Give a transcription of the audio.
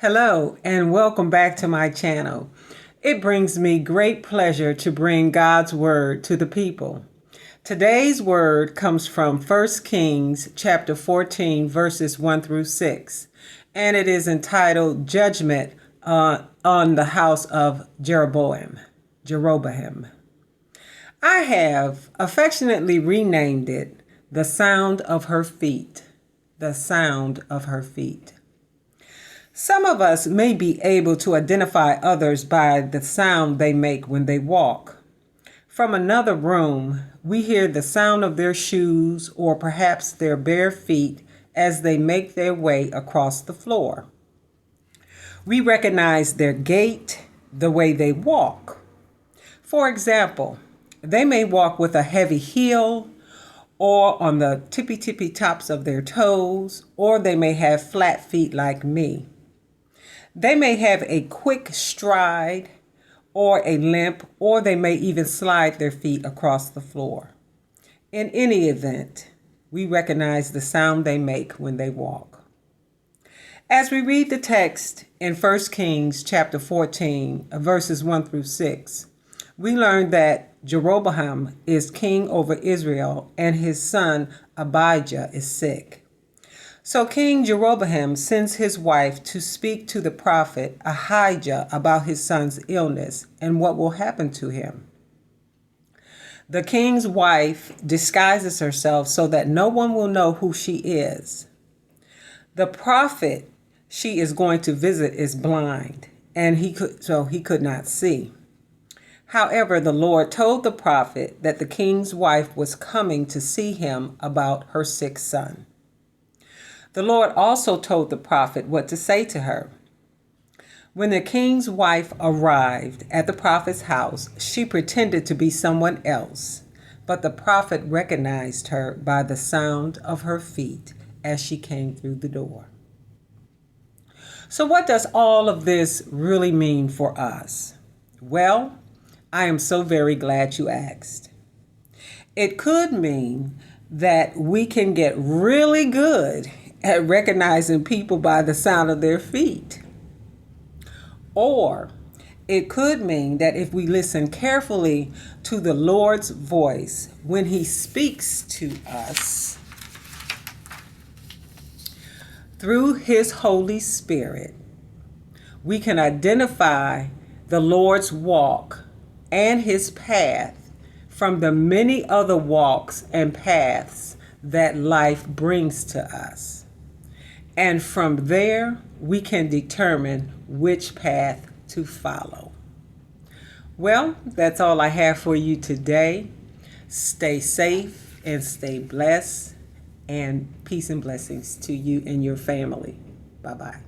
Hello and welcome back to my channel. It brings me great pleasure to bring God's word to the people. Today's word comes from 1 Kings chapter 14 verses 1 through 6, and it is entitled Judgment on the house of Jeroboam. I have affectionately renamed it The Sound of Her Feet. The Sound of Her Feet. Some of us may be able to identify others by the sound they make when they walk. From another room, we hear the sound of their shoes or perhaps their bare feet as they make their way across the floor. We recognize their gait, the way they walk. For example, they may walk with a heavy heel or on the tippy tops of their toes, or they may have flat feet like me. They may have a quick stride or a limp, or they may even slide their feet across the floor. In any event, we recognize the sound they make when they walk. As we read the text in 1 Kings chapter 14, verses 1 through 6, we learn that Jeroboam is king over Israel and his son Abijah is sick. So King Jeroboam sends his wife to speak to the prophet Ahijah about his son's illness and what will happen to him. The king's wife disguises herself so that no one will know who she is. The prophet she is going to visit is blind, and he could not see. However, the Lord told the prophet that the king's wife was coming to see him about her sick son. The Lord also told the prophet what to say to her. When the king's wife arrived at the prophet's house, she pretended to be someone else, but the prophet recognized her by the sound of her feet as she came through the door. So what does all of this really mean for us? Well, I am so very glad you asked. It could mean that we can get really good at recognizing people by the sound of their feet. Or it could mean that if we listen carefully to the Lord's voice when He speaks to us through His Holy Spirit, we can identify the Lord's walk and His path from the many other walks and paths that life brings to us. And from there, we can determine which path to follow. Well, that's all I have for you today. Stay safe and stay blessed, and peace and blessings to you and your family. Bye-bye.